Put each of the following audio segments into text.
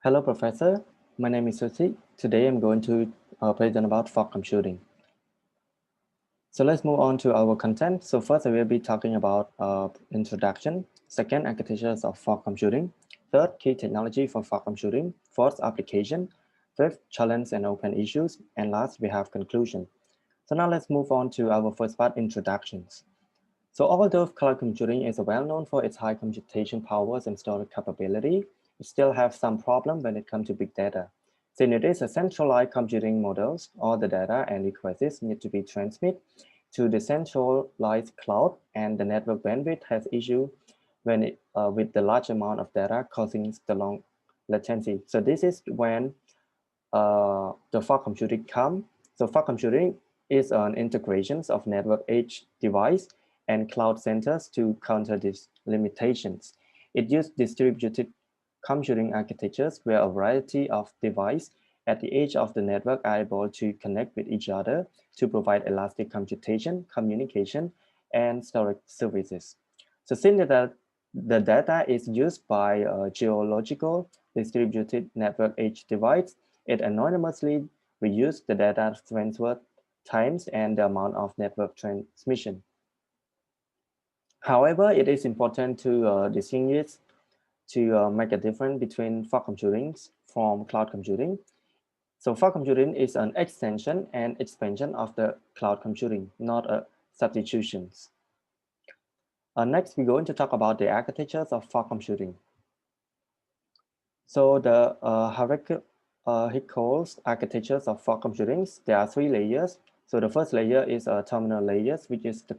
Hello, Professor. My name is Susi. Today I'm going to present about fog computing. So let's move on to our content. So first I will be talking about introduction. Second, architectures of fog computing. Third, key technology for fog computing. Fourth, application. Fifth, challenge and open issues. And last, we have conclusion. So now let's move on to our first part, introductions. So although cloud computing is well known for its high computation powers and storage capability, it still has some problem when it comes to big data. Since it is a centralized computing models, all the data and requests need to be transmitted to the centralized cloud, and the network bandwidth has issue when with the large amount of data causing the long latency. So this is when the fog computing come. So fog computing is an integration of network edge device and cloud centers to counter these limitations. It uses distributed computing architectures where a variety of devices at the edge of the network are able to connect with each other to provide elastic computation, communication, and storage services. So since the data is used by a geological distributed network edge device, it anonymously reuses the data transfer times and the amount of network transmission. However, it is important to distinguish to make a difference between fog computing from cloud computing. So fog computing is an extension and expansion of the cloud computing, not a substitution. Next, we're going to talk about the architectures of fog computing. So the hierarchical architectures of fog computing, there are three layers. So the first layer is a terminal layers, which is the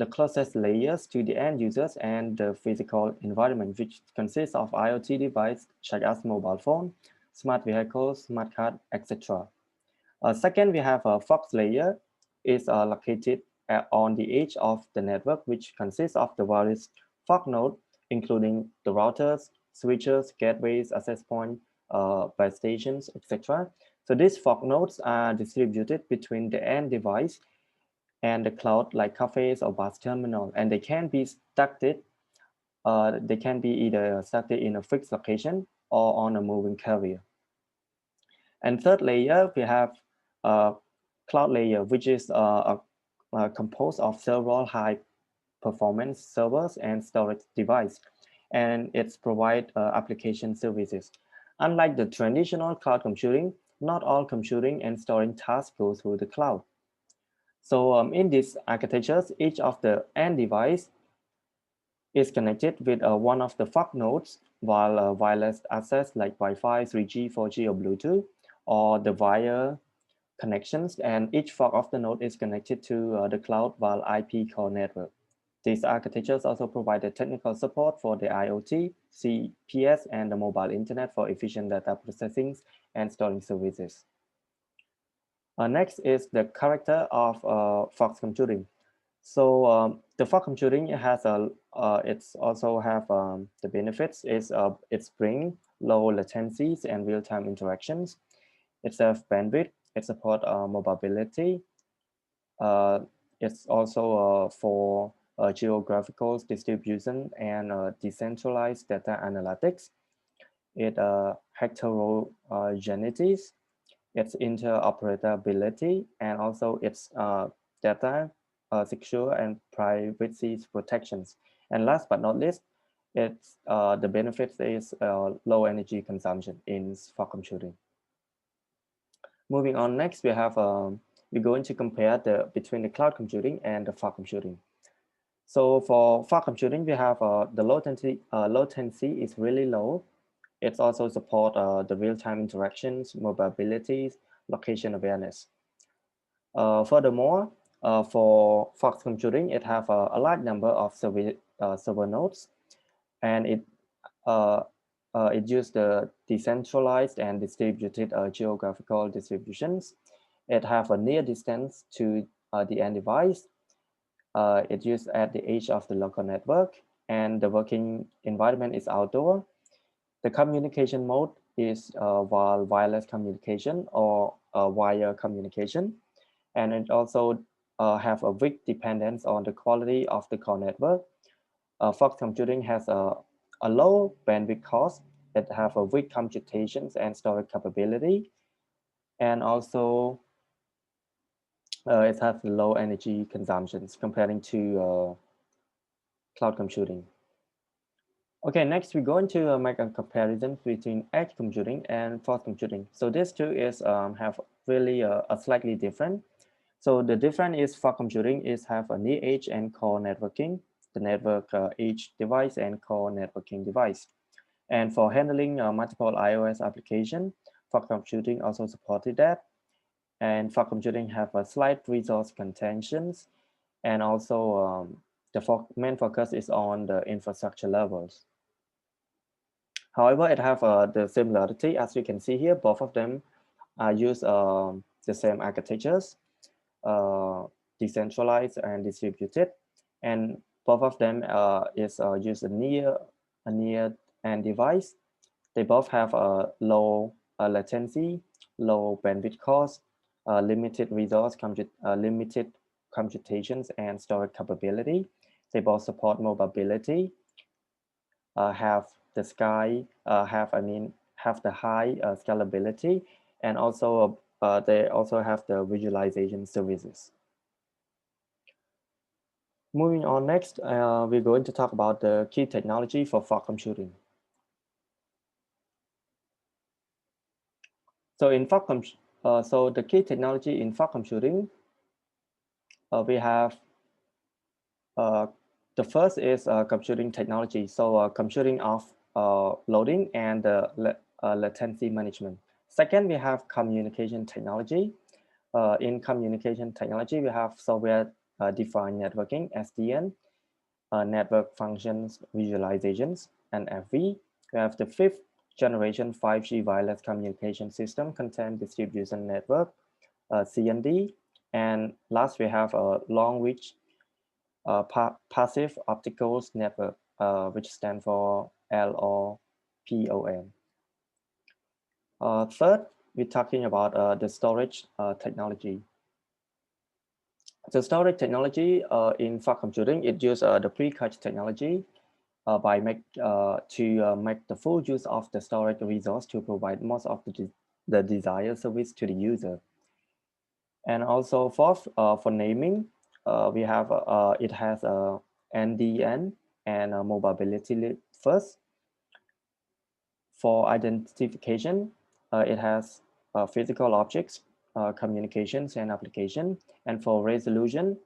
closest layers to the end users and the physical environment, which consists of IoT devices such as mobile phone, smart vehicles, smart card, etc. Second, we have a Fox layer is located on the edge of the network, which consists of the various fog nodes, including the routers, switches, gateways, access point, base stations, etc. So these fog nodes are distributed between the end device and the cloud, like cafes or bus terminal, and they can be stacked. They can be either stacked in a fixed location or on a moving carrier. And third layer, we have a cloud layer, which is composed of several high performance servers and storage device, and it's provide application services. Unlike the traditional cloud computing, not all computing and storing tasks go through the cloud. So in these architectures, each of the end device is connected with one of the fog nodes, while wireless access like Wi-Fi, 3G, 4G, or Bluetooth, or the wire connections, and each fork of the node is connected to the cloud via IP core network. These architectures also provide the technical support for the IoT, CPS, and the mobile internet for efficient data processing and storing services. Next is the character of fog computing. So the fog computing has it's also have the benefits is it's bring low latencies and real-time interactions. It serves bandwidth. It support mobility. Uh, it's also for geographical distribution and decentralized data analytics. It heterogeneity, its interoperability, and also its data secure and privacy protections. And last but not least, it's the benefits is low energy consumption in fog computing. Moving on, next we have we're going to compare the between the cloud computing and the fog computing. So for fog computing, we have the latency is really low. It's also support the real-time interactions, mobility, location awareness. Furthermore, for fog computing, it have a large number of server nodes, and uh, it uses the decentralized and distributed geographical distributions. It have a near distance to the end device. It used at the edge of the local network, and the working environment is outdoor. The communication mode is wireless communication or wire communication, and it also have a weak dependence on the quality of the core network. Fog computing has a low bandwidth cost, it have a weak computations and storage capability, and also it has low energy consumptions comparing to cloud computing. Okay, next we're going to make a comparison between edge computing and fog computing. So these two is have really a slightly different. So the difference is fog computing is have a near edge and core networking, the network edge device and core networking device. And for handling multiple iOS application, fog computing also supported that. And fog computing have a slight resource contentions, and also the main focus is on the infrastructure levels. However, it have the similarity. As you can see here, both of them use the same architectures, uh, decentralized and distributed, and both of them is use a near end device. They both have a low latency, low bandwidth cost, limited computations and storage capability. They both support mobility, have the sky, have the high scalability, and also they also have the visualization services. Moving on next, we're going to talk about the key technology for fog computing. So so the key technology in fog computing, we have uh, the first is computing technology. So computing of loading and latency management. Second, we have communication technology. In communication technology, we have software defined networking, SDN, network functions visualizations, NFV. We have the fifth generation 5G wireless communication system, content distribution network, CND. And last, we have a long reach passive optical network, which stand for LOPON. Third, we're talking about the storage technology. The storage technology in fog computing, it uses the pre-cache technology to make the full use of the storage resource to provide most of the desired service to the user. And also fourth, for naming, we have it has a NDN and mobility first. For identification, it has physical objects, communications and application. And for resolution,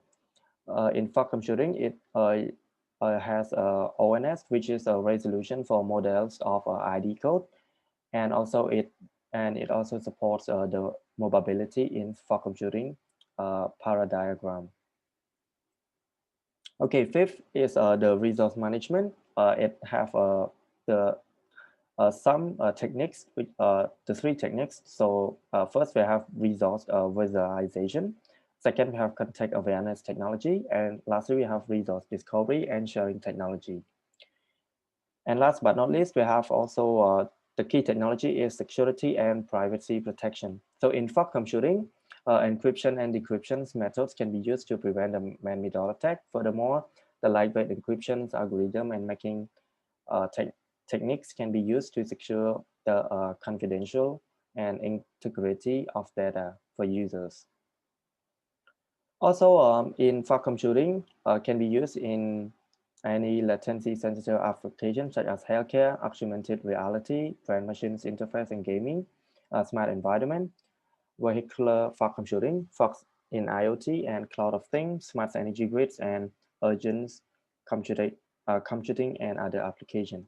in fog computing, it has ONS, which is a resolution for models of ID code, and it also supports the mobility in fog computing paradiagram. Okay, fifth is the resource management. It have the some techniques, which the three techniques. So first we have resource visualization. Second, we have context awareness technology. And lastly, we have resource discovery and sharing technology. And last but not least, we have also the key technology is security and privacy protection. So in fog computing, encryption and decryption methods can be used to prevent a man-made attack. Furthermore, the lightweight encryption algorithm and making techniques can be used to secure the confidential and integrity of data for users. Also, in fog computing, can be used in any latency sensitive applications such as healthcare, augmented reality, brain machines interface and gaming, smart environment, vehicular fog computing, fog in IoT and cloud of things, smart energy grids, and urgent computing and other applications.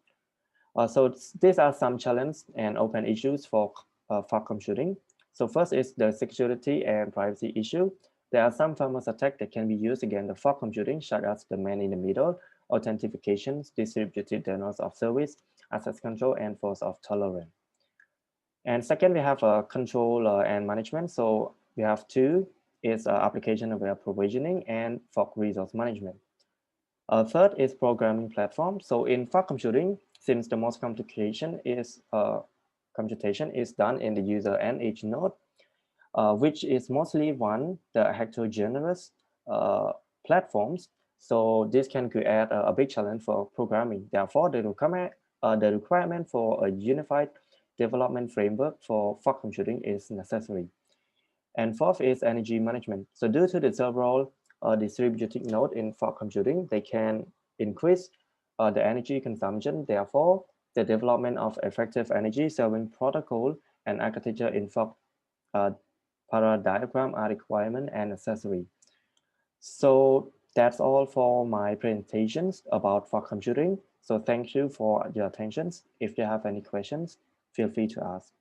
So these are some challenges and open issues for fog computing. So first is the security and privacy issue. There are some famous attacks that can be used against the fog computing, such as the man in the middle, authentications, distributed denials of service, access control, and force of tolerance. And second, we have control and management. So we have two, is application aware provisioning and fog resource management. Third is programming platform. So in fog computing, since the most computation is done in the user and edge node, which is mostly run the heterogeneous platforms. So this can create a big challenge for programming. Therefore, the the requirement for a unified development framework for fog computing is necessary. And fourth is energy management. So due to the several distributed node in fog computing, they can increase the energy consumption. Therefore, the development of effective energy saving protocol and architecture in fog uh, paradigm are requirement and necessary. So that's all for my presentations about fog computing. So thank you for your attention. If you have any questions, feel free to ask.